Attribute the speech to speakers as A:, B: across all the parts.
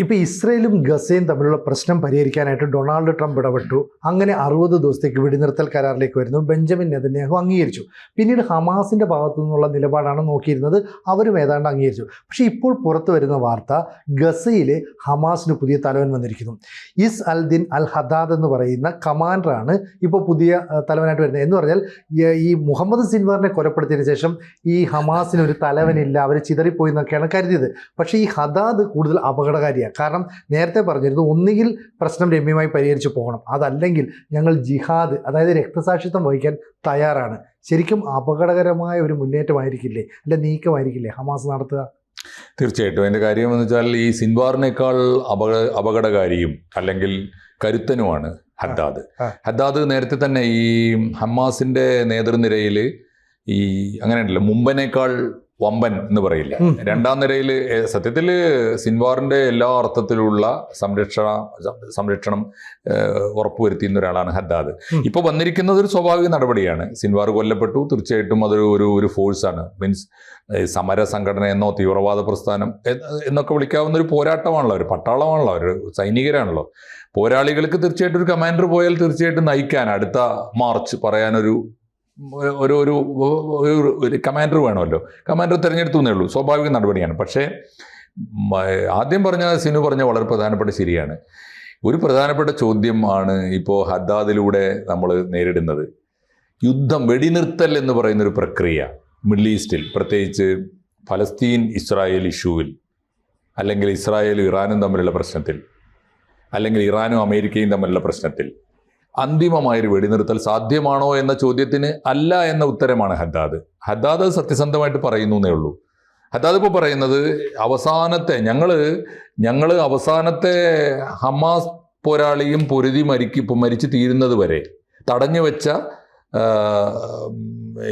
A: ഇപ്പോൾ ഇസ്രയേലും ഗസയും തമ്മിലുള്ള പ്രശ്നം പരിഹരിക്കാനായിട്ട് ഡൊണാൾഡ് ട്രംപ് ഇടപെട്ടു. അങ്ങനെ 60 ദിവസത്തേക്ക് വെടിനിർത്തൽ കരാറിലേക്ക് വരുന്നു. ബെഞ്ചമിൻ നെതന്യാഹു അംഗീകരിച്ചു. പിന്നീട് ഹമാസിൻ്റെ ഭാഗത്തു നിന്നുള്ള നിലപാടാണ് നോക്കിയിരുന്നത്. അവരും ഏതാണ്ട് അംഗീകരിച്ചു. പക്ഷേ ഇപ്പോൾ പുറത്തു വരുന്ന വാർത്ത, ഗസയിൽ ഹമാസിന് പുതിയ തലവൻ വന്നിരിക്കുന്നു. Is Al Din Al Hadad എന്ന് പറയുന്ന കമാൻഡറാണ് ഇപ്പോൾ പുതിയ തലവനായിട്ട് വരുന്നത്. എന്ന് പറഞ്ഞാൽ ഈ മുഹമ്മദ് സിൻവാറിനെ കൊലപ്പെടുത്തിയതിനു ശേഷം ഈ ഹമാസിന് ഒരു തലവനില്ല, അവർ ചിതറിപ്പോയി എന്നൊക്കെയാണ് കരുതിയത്. പക്ഷേ ഈ ഹദാദ് കൂടുതൽ അപകടകാരിയാണ്. കാരണം നേരത്തെ പറഞ്ഞിരുന്നു, ഒന്നുകിൽ പ്രശ്നം രമ്യമായി പരിഹരിച്ചു പോകണം, അതല്ലെങ്കിൽ ഞങ്ങൾ ജിഹാദ്, അതായത് രക്തസാക്ഷിത്വം വഹിക്കാൻ തയ്യാറാണ്. ശരിക്കും അപകടകരമായ ഒരു മുന്നേറ്റമായിരിക്കില്ലേ, അല്ല നീക്കമായിരിക്കില്ലേ ഹമാസ് നടത്തുക?
B: തീർച്ചയായിട്ടും. അതിൻ്റെ കാര്യം എന്ന് വെച്ചാൽ ഈ സിൻവാറിനേക്കാൾ അപകടകാരിയും അല്ലെങ്കിൽ കരുത്തനുമാണ് ഹദ്ദാദ്. ഹദ്ദാദ് നേരത്തെ തന്നെ ഈ ഹമാസിൻ്റെ നേതൃനിരയിൽ ഈ അങ്ങനെയല്ല, മുമ്പനേക്കാൾ വമ്പൻ എന്ന് പറയില്ല, രണ്ടാം നിരയിൽ സത്യത്തിൽ സിൻവാറിൻ്റെ എല്ലാ അർത്ഥത്തിലുള്ള സംരക്ഷണം ഉറപ്പുവരുത്തിയിരുന്ന ഒരാളാണ് ഹദ്ദാദ്. ഇപ്പോൾ വന്നിരിക്കുന്നത് ഒരു സ്വാഭാവിക നടപടിയാണ്. സിൻവാർ കൊല്ലപ്പെട്ടു, തീർച്ചയായിട്ടും അതൊരു ഒരു ഫോഴ്സാണ്. മീൻസ് സമര സംഘടന എന്നോ തീവ്രവാദ പ്രസ്ഥാനം എന്നൊക്കെ വിളിക്കാവുന്ന ഒരു പോരാട്ടമാണല്ലോ, ഒരു പട്ടാളമാണല്ലോ, ഒരു സൈനികരാണല്ലോ. പോരാളികൾക്ക് തീർച്ചയായിട്ടും ഒരു കമാൻഡർ പോയാൽ തീർച്ചയായിട്ടും നയിക്കാൻ, അടുത്ത മാർച്ച് പറയാനൊരു ഒരു കമാൻഡർ വേണമല്ലോ. കമാൻഡർ തിരഞ്ഞെടുത്തു എന്നേ ഉള്ളൂ, സ്വാഭാവിക നടപടിയാണ്. പക്ഷേ ആദ്യം സിനു പറഞ്ഞ വളരെ പ്രധാനപ്പെട്ട ശരിയാണ്. ഒരു പ്രധാനപ്പെട്ട ചോദ്യമാണ് ഇപ്പോൾ ഹദ്ദാദിലൂടെ നമ്മൾ നേരിടുന്നത്. യുദ്ധം, വെടിനിർത്തൽ എന്ന് പറയുന്നൊരു പ്രക്രിയ മിഡിൽ ഈസ്റ്റിൽ, പ്രത്യേകിച്ച് ഫലസ്തീൻ ഇസ്രായേൽ ഇഷ്യൂവിൽ, അല്ലെങ്കിൽ ഇസ്രായേലും ഇറാനും തമ്മിലുള്ള പ്രശ്നത്തിൽ, അല്ലെങ്കിൽ ഇറാനും അമേരിക്കയും തമ്മിലുള്ള പ്രശ്നത്തിൽ അന്തിമമായൊരു വെടിനിർത്തൽ സാധ്യമാണോ എന്ന ചോദ്യത്തിന് അല്ല എന്ന ഉത്തരമാണ് ഹദ്ദാദ് സത്യസന്ധമായിട്ട് പറയുന്നു എന്നേ ഉള്ളൂ. ഹദ്ദാദ് ഇപ്പോൾ പറയുന്നത് ഞങ്ങൾ അവസാനത്തെ ഹമാസ് പോരാളിയും പൊരുതി മരിച്ചു തീരുന്നത് വരെ തടഞ്ഞു വെച്ച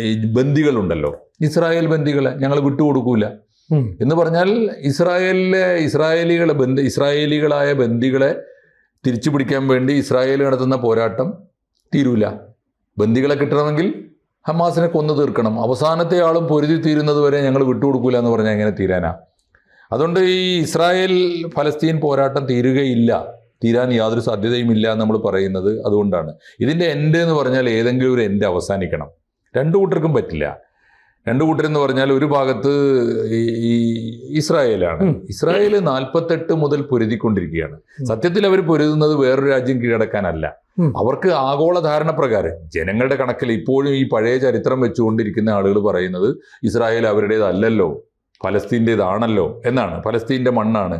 B: ഈ ബന്ദികളുണ്ടല്ലോ, ഇസ്രായേൽ ബന്ദികളെ ഞങ്ങൾ വിട്ടുകൊടുക്കൂല എന്ന് പറഞ്ഞാൽ ഇസ്രായേലികളായ ബന്ദികളെ തിരിച്ചു പിടിക്കാൻ വേണ്ടി ഇസ്രായേൽ നടത്തുന്ന പോരാട്ടം തീരൂല. ബന്ദികളെ കിട്ടണമെങ്കിൽ ഹമാസിനെ കൊന്നു തീർക്കണം. അവസാനത്തെ ആളും പൊരുതി തീരുന്നത് വരെ ഞങ്ങൾ വിട്ടുകൊടുക്കൂല എന്ന് പറഞ്ഞാൽ എങ്ങനെ തീരാനാ? അതുകൊണ്ട് ഈ ഇസ്രായേൽ ഫലസ്തീൻ പോരാട്ടം തീരാൻ യാതൊരു സാധ്യതയും ഇല്ല എന്ന് നമ്മൾ പറയുന്നത് അതുകൊണ്ടാണ്. ഇതിൻ്റെ എൻഡ് എന്ന് പറഞ്ഞാൽ ഏതെങ്കിലും ഒരു എൻഡ് അവസാനിക്കണം. രണ്ടു കൂട്ടർക്കും പറ്റില്ല. രണ്ടു കൂട്ടരെന്ന് പറഞ്ഞാൽ ഒരു ഭാഗത്ത് ഈ ഇസ്രായേലാണ്. ഇസ്രായേൽ 48 മുതൽ പൊരുതിക്കൊണ്ടിരിക്കുകയാണ്. സത്യത്തിൽ അവർ പൊരുതുന്നത് വേറൊരു രാജ്യം കീഴടക്കാനല്ല. അവർക്ക് ആഗോള ധാരണ പ്രകാരം ജനങ്ങളുടെ കണക്കിൽ ഇപ്പോഴും ഈ പഴയ ചരിത്രം വെച്ചുകൊണ്ടിരിക്കുന്ന ആളുകൾ പറയുന്നത് ഇസ്രായേൽ അവരുടേതല്ലല്ലോ, ഫലസ്തീൻ്റേതാണല്ലോ എന്നാണ്, ഫലസ്തീൻ്റെ മണ്ണാണ്.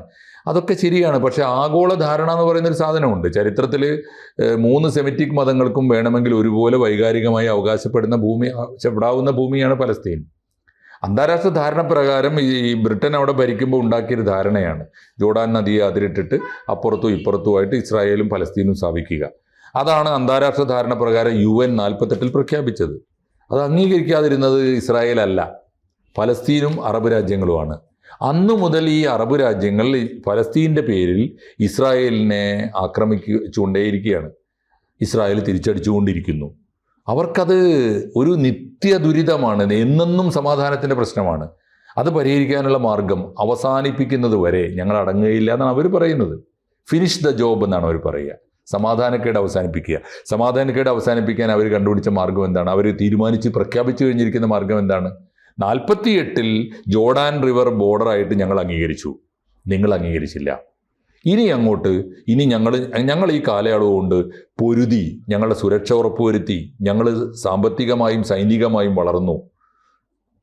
B: അതൊക്കെ ശരിയാണ്. പക്ഷേ ആഗോള ധാരണ എന്ന് പറയുന്നൊരു സാധനമുണ്ട്. ചരിത്രത്തിൽ 3 സെമിറ്റിക് മതങ്ങൾക്കും വേണമെങ്കിൽ ഒരുപോലെ വൈകാരികമായി അവകാശപ്പെടാവുന്ന ഭൂമിയാണ് ഫലസ്തീൻ. അന്താരാഷ്ട്ര ധാരണ പ്രകാരം ഈ ബ്രിട്ടൻ അവിടെ ഭരിക്കുമ്പോൾ ഉണ്ടാക്കിയൊരു ധാരണയാണ് ജോർഡാൻ നദിയെ അതിരിട്ടിട്ട് അപ്പുറത്തും ഇപ്പുറത്തുമായിട്ട് ഇസ്രായേലും ഫലസ്തീനും സ്ഥാപിക്കുക. അതാണ് അന്താരാഷ്ട്ര ധാരണ പ്രകാരം UN 48 പ്രഖ്യാപിച്ചത്. അത് അംഗീകരിക്കാതിരുന്നത് ഇസ്രായേൽ അല്ല, ഫലസ്തീനും അറബ് രാജ്യങ്ങളുമാണ്. അന്നു മുതൽ ഈ അറബ് രാജ്യങ്ങൾ ഫലസ്തീൻ്റെ പേരിൽ ഇസ്രായേലിനെ ആക്രമിച്ചുകൊണ്ടേയിരിക്കുകയാണ്. ഇസ്രായേൽ തിരിച്ചടിച്ചുകൊണ്ടിരിക്കുന്നു. അവർക്കത് ഒരു നിത്യ ദുരിതമാണ്, എന്നെന്നും സമാധാനത്തിൻ്റെ പ്രശ്നമാണ്. അത് പരിഹരിക്കാനുള്ള മാർഗം അവസാനിപ്പിക്കുന്നത് വരെ ഞങ്ങൾ അടങ്ങുകയില്ല എന്നാണ് അവർ പറയുന്നത്. ഫിനിഷ് ദ ജോബ് എന്നാണ് അവർ പറയുക. സമാധാനക്കേട് അവസാനിപ്പിക്കുക. സമാധാനക്കേട് അവസാനിപ്പിക്കാൻ അവർ കണ്ടുപിടിച്ച മാർഗം എന്താണ്? അവർ തീരുമാനിച്ച് പ്രഖ്യാപിച്ചു കഴിഞ്ഞിരിക്കുന്ന മാർഗം എന്താണ്? 48 ജോർഡാൻ റിവർ ബോർഡറായിട്ട് ഞങ്ങൾ അംഗീകരിച്ചു, നിങ്ങൾ അംഗീകരിച്ചില്ല. ഇനി അങ്ങോട്ട് ഞങ്ങൾ ഈ കാലയളവ് കൊണ്ട് പൊരുതി, ഞങ്ങളുടെ സുരക്ഷ ഉറപ്പുവരുത്തി, ഞങ്ങൾ സാമ്പത്തികമായും സൈനികമായും വളർന്നു.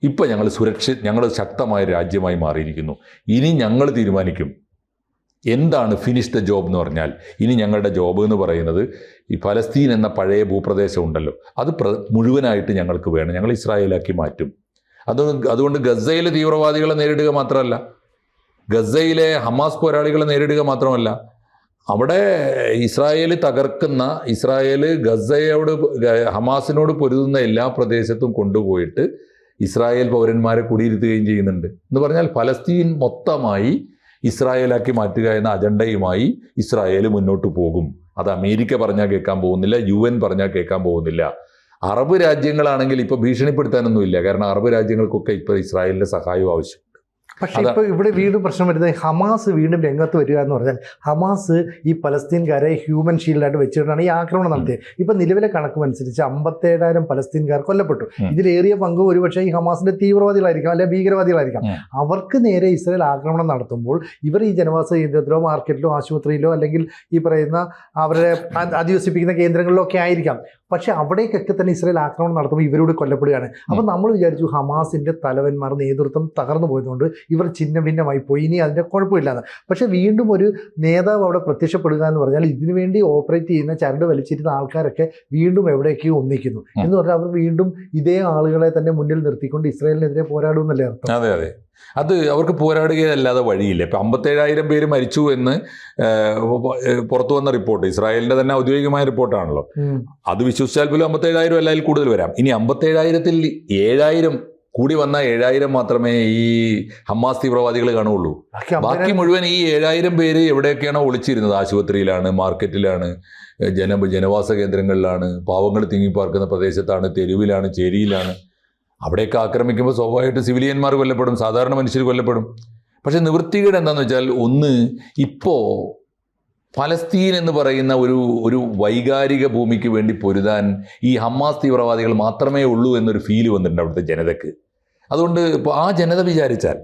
B: ഇപ്പം ഞങ്ങൾ ശക്തമായ രാജ്യമായി മാറിയിരിക്കുന്നു. ഇനി ഞങ്ങൾ തീരുമാനിക്കും എന്താണ് ഫിനിഷ് ദ ജോബ് എന്ന് പറഞ്ഞാൽ. ഇനി ഞങ്ങളുടെ ജോബ് എന്ന് പറയുന്നത് ഈ ഫലസ്തീൻ എന്ന പഴയ ഭൂപ്രദേശം ഉണ്ടല്ലോ, അത് മുഴുവനായിട്ട് ഞങ്ങൾക്ക് വേണം, ഞങ്ങൾ ഇസ്രായേലാക്കി മാറ്റും. അതുകൊണ്ട് ഗസയിലെ തീവ്രവാദികളെ നേരിടുക മാത്രമല്ല, ഗസയിലെ ഹമാസ് പോരാളികളെ നേരിടുക മാത്രമല്ല, അവിടെ ഇസ്രായേൽ ഹമാസിനോട് പൊരുതുന്ന എല്ലാ പ്രദേശത്തും കൊണ്ടുപോയിട്ട് ഇസ്രായേൽ പൗരന്മാരെ കുടിയിരുത്തുകയും ചെയ്യുന്നുണ്ട്. എന്ന് പറഞ്ഞാൽ ഫലസ്തീൻ മൊത്തമായി ഇസ്രായേലാക്കി മാറ്റുക എന്ന അജണ്ടയുമായി ഇസ്രായേൽ മുന്നോട്ട് പോകും. അത് അമേരിക്ക പറഞ്ഞാൽ കേൾക്കാൻ പോകുന്നില്ല, UN പറഞ്ഞാൽ കേൾക്കാൻ പോകുന്നില്ല. അറബ് രാജ്യങ്ങളാണെങ്കിൽ ഇപ്പോൾ ഭീഷണിപ്പെടുത്താനൊന്നുമില്ല. കാരണം അറബ് രാജ്യങ്ങൾക്കൊക്കെ ഇപ്പോൾ ഇസ്രായേലിൻ്റെ സഹായം ആവശ്യമുണ്ട്.
A: പക്ഷേ ഇപ്പോൾ ഇവിടെ വീണ്ടും പ്രശ്നം വരുന്നത് ഹമാസ് വീണ്ടും രംഗത്ത് വരിക എന്ന് പറഞ്ഞാൽ ഹമാസ് ഈ പലസ്തീൻകാരെ ഹ്യൂമൻ ഷീൽഡായിട്ട് വെച്ചിട്ടാണ് ഈ ആക്രമണം നടത്തിയത്. ഇപ്പം നിലവിലെ കണക്കുമനുസരിച്ച് 57,000 പലസ്തീൻകാർ കൊല്ലപ്പെട്ടു. ഇതിലേറിയ പങ്ക് ഒരുപക്ഷെ ഈ ഹമാസിന്റെ തീവ്രവാദികളായിരിക്കാം, അല്ലെങ്കിൽ ഭീകരവാദികളായിരിക്കാം. അവർക്ക് നേരെ ഇസ്രായേൽ ആക്രമണം നടത്തുമ്പോൾ ഇവർ ഈ ജനവാസ കേന്ദ്രത്തിലോ മാർക്കറ്റിലോ ആശുപത്രിയിലോ അല്ലെങ്കിൽ ഈ പറയുന്ന അവരെ അധിവസിപ്പിക്കുന്ന കേന്ദ്രങ്ങളിലോ ഒക്കെ ആയിരിക്കാം. പക്ഷെ അവിടേക്കൊക്കെ തന്നെ ഇസ്രായേൽ ആക്രമണം നടത്തുമ്പോൾ ഇവരോട് കൊല്ലപ്പെടുകയാണ്. അപ്പം നമ്മൾ വിചാരിച്ചു ഹമാസിന്റെ തലവന്മാർ നേതൃത്വം തകർന്നു പോയതുകൊണ്ട് ഇവർ ഛിന്ന ഭിന്നമായി പോയി, ഇനി അതിൻ്റെ കുഴപ്പമില്ലാന്ന്. പക്ഷെ വീണ്ടും ഒരു നേതാവ് അവിടെ പ്രത്യക്ഷപ്പെടുക എന്ന് പറഞ്ഞാൽ ഇതിനു വേണ്ടി ഓപ്പറേറ്റ് ചെയ്യുന്ന ചരട് വലിച്ചിരുന്ന ആൾക്കാരൊക്കെ വീണ്ടും എവിടേക്കോ ഒന്നിക്കുന്നു എന്ന് പറഞ്ഞാൽ അവർ വീണ്ടും ഇതേ ആളുകളെ തന്നെ മുന്നിൽ നിർത്തിക്കൊണ്ട് ഇസ്രായേലിനെതിരെ പോരാടുമെന്നല്ലേ അർത്ഥം?
B: അതെ അതെ, അത് അവർക്ക് പോരാടുകയല്ലാതെ വഴിയില്ല. ഇപ്പം 57,000 പേര് മരിച്ചു എന്ന് പുറത്തു വന്ന റിപ്പോർട്ട്, ഇസ്രായേലിന്റെ തന്നെ ഔദ്യോഗികമായ റിപ്പോർട്ടാണല്ലോ. അത് വിശ്വസിച്ചാൽ പോലും 57,000 അല്ല, അതിൽ കൂടുതൽ വരാം. ഇനി 57,000-ൽ 7,000 കൂടി വന്ന 7,000 മാത്രമേ ഈ ഹമാസ് തീവ്രവാദികൾ കാണുകയുള്ളൂ. ബാക്കി മുഴുവൻ ഈ 7,000 പേര് എവിടെയൊക്കെയാണോ ഒളിച്ചിരുന്നത്, ആശുപത്രിയിലാണ്, മാർക്കറ്റിലാണ്, ജനവാസ കേന്ദ്രങ്ങളിലാണ്, പാവങ്ങൾ തിങ്ങിപ്പാർക്കുന്ന പ്രദേശത്താണ്, തെരുവിലാണ്, ചേരിയിലാണ്. അവിടെയൊക്കെ ആക്രമിക്കുമ്പോൾ സ്വാഭാവികമായിട്ട് സിവിലിയന്മാർ കൊല്ലപ്പെടും, സാധാരണ മനുഷ്യർ കൊല്ലപ്പെടും. പക്ഷെ നിവൃത്തികേട് എന്താണെന്ന് വെച്ചാൽ, ഒന്ന് ഇപ്പോൾ ഫലസ്തീൻ എന്ന് പറയുന്ന ഒരു വൈകാരിക ഭൂമിക്ക് വേണ്ടി പൊരുതാൻ ഈ ഹമാസ് തീവ്രവാദികൾ മാത്രമേ ഉള്ളൂ എന്നൊരു ഫീല് വന്നിട്ടുണ്ട് അവിടുത്തെ ജനതയ്ക്ക്. അതുകൊണ്ട് ഇപ്പോൾ ആ ജനത വിചാരിച്ചാൽ,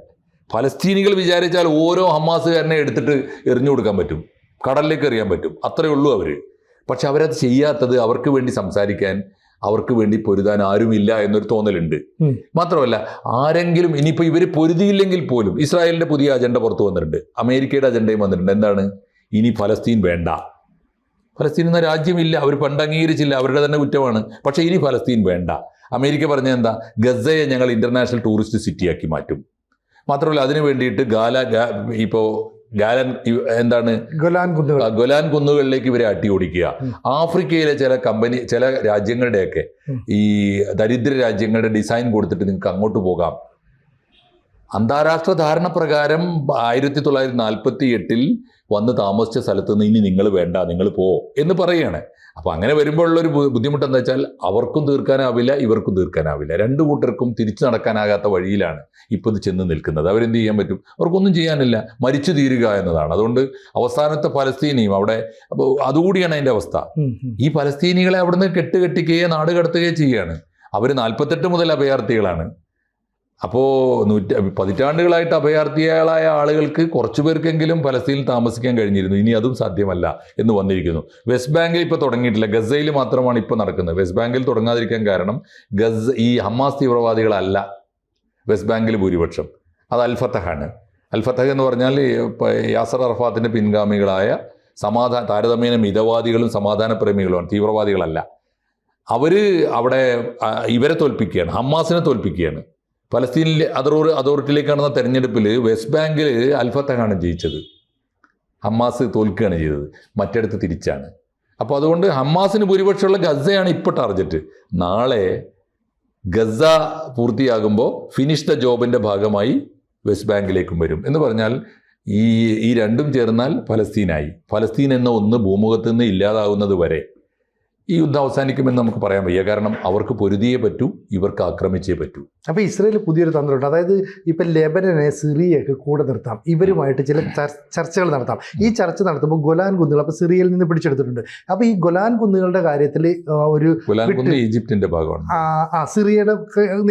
B: ഫലസ്തീനികൾ വിചാരിച്ചാൽ ഓരോ ഹമാസുകാരനെ എടുത്തിട്ട് എറിഞ്ഞു കൊടുക്കാൻ പറ്റും, കടലിലേക്ക് എറിയാൻ പറ്റും, അത്രയേ ഉള്ളൂ അവർ. പക്ഷെ അവരത് ചെയ്യാത്തത് അവർക്ക് വേണ്ടി സംസാരിക്കാൻ, അവർക്ക് വേണ്ടി പൊരുതാൻ ആരുമില്ല എന്നൊരു തോന്നലുണ്ട്. മാത്രമല്ല, ആരെങ്കിലും ഇനിയിപ്പോൾ ഇവർ പൊരുതിയില്ലെങ്കിൽ പോലും ഇസ്രായേലിൻ്റെ പുതിയ അജണ്ട പുറത്തു വന്നിട്ടുണ്ട്, അമേരിക്കയുടെ അജണ്ടയും വന്നിട്ടുണ്ട്. എന്താണ്? ഇനി ഫലസ്തീൻ വേണ്ട, ഫലസ്തീൻ എന്ന രാജ്യമില്ല, അവർ പണ്ട് അംഗീകരിച്ചില്ല, അവരുടെ തന്നെ കുറ്റമാണ്. പക്ഷേ ഇനി ഫലസ്തീൻ വേണ്ട. അമേരിക്ക പറഞ്ഞത് എന്താ? ഗസയെ ഞങ്ങൾ ഇൻ്റർനാഷണൽ ടൂറിസ്റ്റ് സിറ്റിയാക്കി മാറ്റും. മാത്രമല്ല അതിന് വേണ്ടിയിട്ട് ഗൊലാൻ കുന്നുകളിലേക്ക് ഇവരെ അട്ടിയോടിക്കുക. ആഫ്രിക്കയിലെ ചില രാജ്യങ്ങളുടെയൊക്കെ ഈ ദരിദ്ര രാജ്യങ്ങളുടെ ഡിസൈൻ കൊടുത്തിട്ട് നിങ്ങൾക്ക് അങ്ങോട്ട് പോകാം. അന്താരാഷ്ട്ര ധാരണ പ്രകാരം 1948-ൽ വന്ന് താമസിച്ച സ്ഥലത്ത് നിന്ന് ഇനി നിങ്ങൾ വേണ്ട, നിങ്ങൾ പോ എന്ന് പറയുകയാണ്. അപ്പോൾ അങ്ങനെ വരുമ്പോഴുള്ളൊരു ബുദ്ധിമുട്ട് എന്താ വെച്ചാൽ, അവർക്കും തീർക്കാനാവില്ല, ഇവർക്കും തീർക്കാനാവില്ല. രണ്ടു കൂട്ടർക്കും തിരിച്ചു നടക്കാനാകാത്ത വഴിയിലാണ് ഇപ്പോൾ ഇത് ചെന്ന് നിൽക്കുന്നത്. അവരെന്ത് ചെയ്യാൻ പറ്റും? അവർക്കൊന്നും ചെയ്യാനില്ല, മരിച്ചു തീരുക എന്നതാണ്. അതുകൊണ്ട് അവസാനത്തെ ഫലസ്തീനിയും അവിടെ, അപ്പോൾ അതുകൂടിയാണ് അതിൻ്റെ അവസ്ഥ. ഈ ഫലസ്തീനികളെ അവിടുന്ന് കെട്ടുകെട്ടിക്കുകയോ നാട് കടത്തുകയോ ചെയ്യുകയാണ്. അവർ 48 മുതൽ അഭയാർത്ഥികളാണ്. അപ്പോൾ പതിറ്റാണ്ടുകളായിട്ട് അഭയാർത്ഥികളായ ആളുകൾക്ക് കുറച്ചു പേർക്കെങ്കിലും ഫലസ്തീനിൽ താമസിക്കാൻ കഴിഞ്ഞിരുന്നു. ഇനി അതും സാധ്യമല്ല എന്ന് വന്നിരിക്കുന്നു. വെസ്റ്റ് ബാങ്കിൽ ഇപ്പോൾ തുടങ്ങിയിട്ടില്ല, ഗസയിൽ മാത്രമാണ് ഇപ്പോൾ നടക്കുന്നത്. വെസ്റ്റ് ബാങ്കിൽ തുടങ്ങാതിരിക്കാൻ കാരണം ഈ ഹമാസ് തീവ്രവാദികളല്ല വെസ്റ്റ് ബാങ്കിൽ ഭൂരിപക്ഷം, അത് അൽ-ഫത്തഹാണ്. അൽ-ഫത്തഹ് എന്ന് പറഞ്ഞാൽ യാസർ അറഫാത്തിൻ്റെ പിൻഗാമികളായ താരതമ്യേന മിതവാദികളും സമാധാനപ്രേമികളുമാണ്, തീവ്രവാദികളല്ല. അവർ അവിടെ ഇവരെ തോൽപ്പിക്കുകയാണ്, ഹമാസിനെ തോൽപ്പിക്കുകയാണ്. ഫലസ്തീനിലെ അതോറിറ്റിയിലേക്ക് നടന്ന തെരഞ്ഞെടുപ്പിൽ വെസ്റ്റ് ബാങ്കിൽ അൽ-ഫത്തഹാണ് ജയിച്ചത്, ഹമാസ് തോൽക്കുകയാണ് ചെയ്തത്. മറ്റിടത്ത് തിരിച്ചാണ്. അപ്പോൾ അതുകൊണ്ട് ഹമാസിന് ഭൂരിപക്ഷമുള്ള ഗസയാണ് ഇപ്പോൾ ടാർഗറ്റ്. നാളെ ഗസ പൂർത്തിയാകുമ്പോൾ ഫിനിഷ് ദ ജോബിൻ്റെ ഭാഗമായി വെസ്റ്റ് ബാങ്കിലേക്കും വരും എന്ന് പറഞ്ഞാൽ ഈ രണ്ടും ചേർന്നാൽ ഫലസ്തീനായി. ഫലസ്തീൻ എന്ന ഒന്ന് ഭൂമുഖത്ത് നിന്ന് ഇല്ലാതാകുന്നത് വരെ ഈ യുദ്ധം അവസാനിക്കുമെന്ന് നമുക്ക് പറയാൻ വയ്യ. കാരണം അവർക്ക് പൊരുതിയേ പറ്റൂ, ഇവർക്ക് ആക്രമിച്ചേ പറ്റൂ.
A: അപ്പോൾ ഇസ്രായേൽ പുതിയൊരു തന്ത്രമുണ്ട്. അതായത് ഇപ്പം ലെബനനെ, സിറിയയൊക്കെ കൂടെ നിർത്താം, ഇവരുമായിട്ട് ചില ചർച്ചകൾ നടത്താം. ഈ ചർച്ച നടത്തുമ്പോൾ ഗൊലാൻ കുന്നുകൾ അപ്പോൾ സിറിയയിൽ നിന്ന് പിടിച്ചെടുത്തിട്ടുണ്ട്. അപ്പോൾ ഈ ഗൊലാൻ കുന്നുകളുടെ കാര്യത്തിൽ
B: ഗൊലാൻ കുന്ന് ഈജിപ്തിൻ്റെ ഭാഗമാണ്,
A: സിറിയയുടെ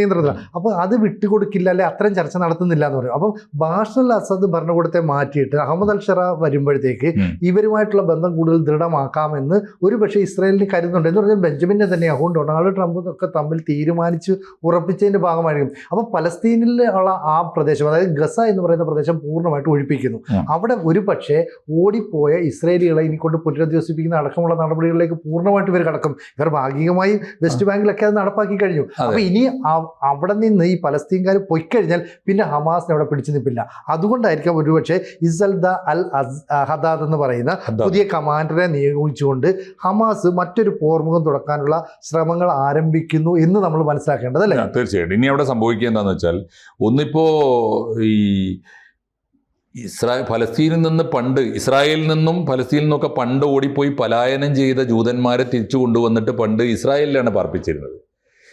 A: നിയന്ത്രണത്തിലാണ്. അപ്പോൾ അത് വിട്ടുകൊടുക്കില്ല, അല്ലെ അത്രയും ചർച്ച നടത്തുന്നില്ല എന്ന് പറയും. അപ്പം ബാഷർ അൽ അസദ് ഭരണകൂടത്തെ മാറ്റിയിട്ട് അഹമ്മദ് അൽ ഷറ വരുമ്പോഴത്തേക്ക് ഇവരുമായിട്ടുള്ള ബന്ധം കൂടുതൽ ദൃഢമാക്കാമെന്ന് ഒരു പക്ഷേ ഇസ്രായേലിന് കരുതുന്നുണ്ട്. എന്ന് പറഞ്ഞാൽ ബെഞ്ചമിൻ നെതന്യാഹുവും ഡൊണാൾഡ് ട്രംപും ഒക്കെ തമ്മിൽ തീരുമാനിച്ച് ഉറപ്പിച്ചതിൻ്റെ ഭാഗമായിരിക്കും. അപ്പോൾ പലസ്തീനിൽ ഉള്ള ആ പ്രദേശം, അതായത് ഗസ എന്ന് പറയുന്ന പ്രദേശം പൂർണ്ണമായിട്ട് ഒഴിപ്പിക്കുന്നു. അവിടെ ഒരു പക്ഷേ ഓടിപ്പോയ ഇസ്രായേലികളെ ഇനിക്കൊണ്ട് പുനരധിവസിപ്പിക്കുന്ന അടക്കമുള്ള നടപടികളിലേക്ക് പൂർണ്ണമായിട്ട് ഇവർ കടക്കും. ഇവർ ഭാഗികമായി വെസ്റ്റ് ബാങ്കിലൊക്കെ അത് നടപ്പാക്കി കഴിഞ്ഞു. അപ്പോൾ ഇനി അവിടെ നിന്ന് ഈ പലസ്തീൻകാർ പൊയ്ക്കഴിഞ്ഞാൽ പിന്നെ ഹമാസിനെ അവിടെ പിടിച്ചു നിൽപ്പില്ല. അതുകൊണ്ടായിരിക്കാം ഒരുപക്ഷെ ഇസൽദ അൽ ഹദാദ് എന്ന് പറയുന്ന പുതിയ കമാൻഡറെ നിയോഗിച്ചുകൊണ്ട് ഹമാസ് മറ്റൊരു പോർമുഖം തുടക്കാനുള്ള ശ്രമങ്ങൾ ആരംഭിക്കുന്നു എന്ന് നമ്മൾ മനസ്സിലാക്കേണ്ടതല്ലേ?
B: തീർച്ചയായിട്ടും. ഇനി അവിടെ സംഭവിക്കുക എന്താണെന്ന് വെച്ചാൽ, ഒന്നിപ്പോൾ ഈ ഫലസ്തീനിൽ നിന്നും ഫലസ്തീനിൽ നിന്നൊക്കെ പണ്ട് ഓടിപ്പോയി പലായനം ചെയ്ത ജൂതന്മാരെ തിരിച്ചു കൊണ്ടുവന്നിട്ട് പണ്ട് ഇസ്രായേലിലാണ് പാർപ്പിച്ചിരുന്നത്.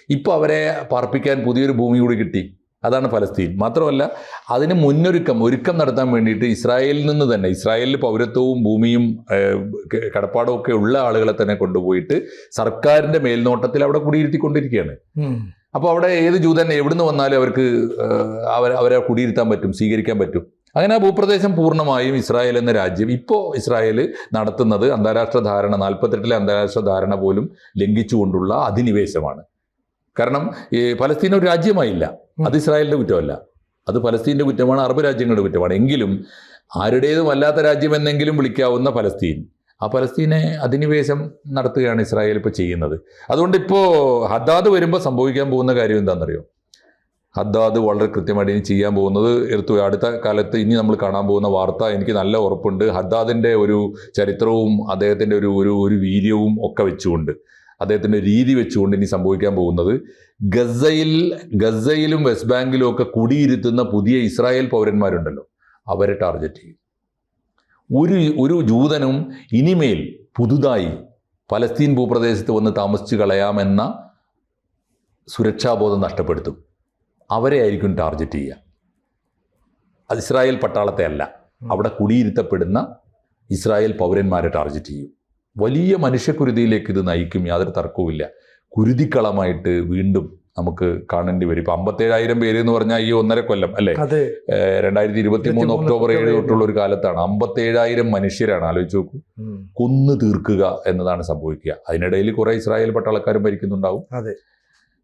B: ഇപ്പോൾ അവരെ പാർപ്പിക്കാൻ പുതിയൊരു ഭൂമി കൂടി കിട്ടി, അതാണ് ഫലസ്തീൻ. മാത്രമല്ല അതിന് ഒരുക്കം നടത്താൻ വേണ്ടിയിട്ട് ഇസ്രായേലിൽ നിന്ന് തന്നെ, ഇസ്രായേലിൽ പൗരത്വവും ഭൂമിയും കടപ്പാടും ഒക്കെ ഉള്ള ആളുകളെ തന്നെ കൊണ്ടുപോയിട്ട് സർക്കാരിൻ്റെ മേൽനോട്ടത്തിൽ അവിടെ കുടിയിരുത്തിക്കൊണ്ടിരിക്കുകയാണ്. അപ്പോൾ അവിടെ ഏത് ജൂതൻ എവിടുന്ന് വന്നാലും അവർക്ക് അവരെ കുടിയിരുത്താൻ പറ്റും, സ്വീകരിക്കാൻ പറ്റും. അങ്ങനെ ആ ഭൂപ്രദേശം പൂർണ്ണമായും ഇസ്രായേൽ എന്ന രാജ്യം ഇപ്പോൾ ഇസ്രായേൽ നടത്തുന്നത് അന്താരാഷ്ട്ര ധാരണ, 48-ലെ അന്താരാഷ്ട്ര ധാരണ പോലും ലംഘിച്ചുകൊണ്ടുള്ള അധിനിവേശമാണ്. കാരണം ഈ ഫലസ്തീൻ ഒരു രാജ്യമായില്ല, അത് ഇസ്രായേലിൻ്റെ കുറ്റമല്ല, അത് ഫലസ്തീൻ്റെ കുറ്റമാണ്, അറബ് രാജ്യങ്ങളുടെ കുറ്റമാണ്. എങ്കിലും ആരുടേതും അല്ലാത്ത രാജ്യമെന്നെങ്കിലും വിളിക്കാവുന്ന ഫലസ്തീൻ, ആ ഫലസ്തീനെ അധിനിവേശം നടത്തുകയാണ് ഇസ്രായേൽ ഇപ്പോൾ ചെയ്യുന്നത്. അതുകൊണ്ട് ഇപ്പോൾ ഹദ്ദാദ് വരുമ്പോൾ സംഭവിക്കാൻ പോകുന്ന കാര്യം എന്താണെന്നറിയോ? ഹദ്ദാദ് വളരെ കൃത്യമായിട്ട് ഇനി ചെയ്യാൻ പോകുന്നത് അടുത്ത കാലത്ത് ഇനി നമ്മൾ കാണാൻ പോകുന്ന വാർത്ത, എനിക്ക് നല്ല ഉറപ്പുണ്ട്. ഹദ്ദാദിൻ്റെ ഒരു ചരിത്രവും അദ്ദേഹത്തിൻ്റെ ഒരു വീര്യവും ഒക്കെ വെച്ചുകൊണ്ട്, അദ്ദേഹത്തിൻ്റെ രീതി വെച്ചുകൊണ്ട് ഇനി സംഭവിക്കാൻ പോകുന്നത് ഗസയിലും വെസ്റ്റ് ബാങ്കിലും ഒക്കെ കുടിയിരുത്തുന്ന പുതിയ ഇസ്രായേൽ പൗരന്മാരുണ്ടല്ലോ, അവരെ ടാർഗറ്റ് ചെയ്യും. ഒരു ജൂതനും ഇനിമേൽ പുതുതായി ഫലസ്തീൻ ഭൂപ്രദേശത്ത് വന്ന് താമസിച്ച് കളയാമെന്ന സുരക്ഷാബോധം നഷ്ടപ്പെടുത്തും. അവരെ ആയിരിക്കും ടാർഗറ്റ് ചെയ്യുക. അത് ഇസ്രായേൽ പട്ടാളത്തെ അല്ല, അവിടെ കുടിയിരുത്തപ്പെടുന്ന ഇസ്രായേൽ പൗരന്മാരെ ടാർഗറ്റ് ചെയ്യും. വലിയ മനുഷ്യക്കുരുതിയിലേക്ക് ഇത് നയിക്കും, യാതൊരു തർക്കവുമില്ല. കുരുതിക്കളമായിട്ട് വീണ്ടും നമുക്ക് കാണേണ്ടി വരും. ഇപ്പം 57,000 പേര് എന്ന് പറഞ്ഞാൽ ഈ 1.5 കൊല്ലം അല്ലേ, 2023 ഒക്ടോബർ 7 തൊട്ടുള്ള ഒരു കാലത്താണ് 57,000 മനുഷ്യരാണ്. ആലോചിച്ച് നോക്കൂ, കൊന്നു തീർക്കുക എന്നതാണ് സംഭവിക്കുക. അതിനിടയിൽ കുറെ ഇസ്രായേൽ പട്ടാളക്കാരും ഭരിക്കുന്നുണ്ടാവും.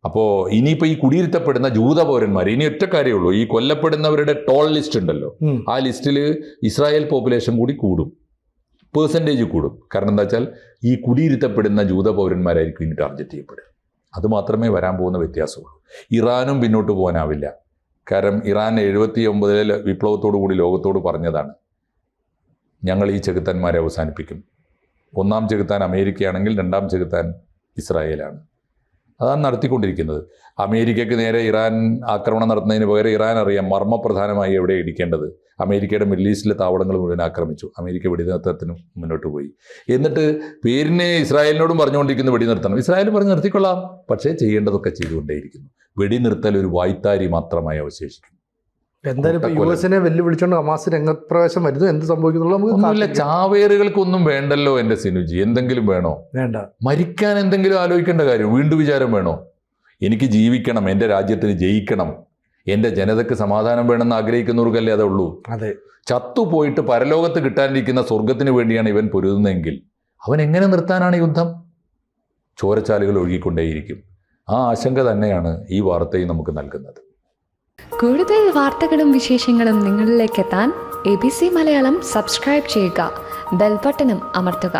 B: അപ്പോൾ ഇനിയിപ്പോൾ ഈ കുടിയിരുത്തപ്പെടുന്ന ജൂത പൗരന്മാർ, ഇനി ഒറ്റ കാര്യമുള്ളൂ, ഈ കൊല്ലപ്പെടുന്നവരുടെ ടോൾ ലിസ്റ്റ് ഉണ്ടല്ലോ, ആ ലിസ്റ്റിൽ ഇസ്രായേൽ പോപ്പുലേഷൻ കൂടി കൂടും, പേഴ്സൻറ്റേജ് കൂടും. കാരണം എന്താ വെച്ചാൽ ഈ കുടിയിരുത്തപ്പെടുന്ന ജൂത പൗരന്മാരായിരിക്കും ഇനി ടാർഗറ്റ് ചെയ്യപ്പെടുക. അതുമാത്രമേ വരാൻ പോകുന്ന വ്യത്യാസമുള്ളൂ. ഇറാനും പിന്നോട്ട് പോകാനാവില്ല. കാരണം ഇറാൻ 79-ലെ വിപ്ലവത്തോടു കൂടി ലോകത്തോട് പറഞ്ഞതാണ്, ഞങ്ങൾ ഈ ചെകുത്താന്മാരെ അവസാനിപ്പിക്കും. ഒന്നാം ചെകുത്താൻ അമേരിക്കയാണെങ്കിൽ 2ാം ചെകുത്താൻ ഇസ്രായേലാണ്. അതാണ് നടത്തിക്കൊണ്ടിരിക്കുന്നത്. അമേരിക്കയ്ക്ക് നേരെ ഇറാൻ ആക്രമണം നടത്തുന്നതിന് പകരം ഇറാൻ അറിയാം മർമ്മപ്രധാനമായി എവിടെ ഇടിക്കേണ്ടത്. അമേരിക്കയുടെ മിഡിൽ ഈസ്റ്റിലെ താവളങ്ങൾ മുഴുവൻ ആക്രമിച്ചു. അമേരിക്ക വെടിനിർത്തത്തിനും മുന്നോട്ട് പോയി. എന്നിട്ട് പേരിനെ ഇസ്രായേലിനോടും പറഞ്ഞുകൊണ്ടിരിക്കുന്നു വെടിനിർത്തണം. ഇസ്രായേൽ പറഞ്ഞ് നിർത്തിക്കൊള്ളാം, പക്ഷേ ചെയ്യേണ്ടതൊക്കെ ചെയ്തുകൊണ്ടേയിരിക്കുന്നു. വെടിനിർത്തൽ ഒരു വായ്ത്താരി മാത്രമായി അവശേഷിക്കും.
A: എന്തായാലും യുഎസിനെ വെല്ലുവിളിച്ചുകൊണ്ട് ഹമാസ് രംഗപ്രവേശം വരുന്നു, എന്ത് സംഭവിക്കുന്നുള്ള
B: ചാവേറുകൾക്കൊന്നും വേണ്ടല്ലോ എൻ്റെ സിനുജി. എന്തെങ്കിലും വേണോ? വേണ്ട. മരിക്കാൻ എന്തെങ്കിലും ആലോചിക്കേണ്ട കാര്യം, വീണ്ടും വിചാരം വേണോ? എനിക്ക് ജീവിക്കണം, എൻ്റെ രാജ്യത്തിന് ജയിക്കണം, എൻ്റെ ജനതയ്ക്ക് സമാധാനം വേണമെന്ന് ആഗ്രഹിക്കുന്നവർക്കല്ലേ അതുള്ളൂ.
A: അതെ.
B: ചത്തുപോയിട്ട് പരലോകത്ത് കിട്ടാനിരിക്കുന്ന സ്വർഗത്തിന് വേണ്ടിയാണ് ഇവൻ പൊരുതുന്നതെങ്കിൽ അവൻ എങ്ങനെ നിർത്താനാണ് യുദ്ധം? ചോരച്ചാലുകൾ ഒഴുകിക്കൊണ്ടേയിരിക്കും. ആ ആശങ്ക തന്നെയാണ് ഈ വാർത്തയും നമുക്ക് നൽകുന്നത്.
C: കൂടുതൽ വാർത്തകളും വിശേഷങ്ങളും നിങ്ങളിലേക്ക് എത്താൻ ABC മലയാളം സബ്സ്ക്രൈബ് ചെയ്യുക, ബെൽ ബട്ടണും അമർത്തുക.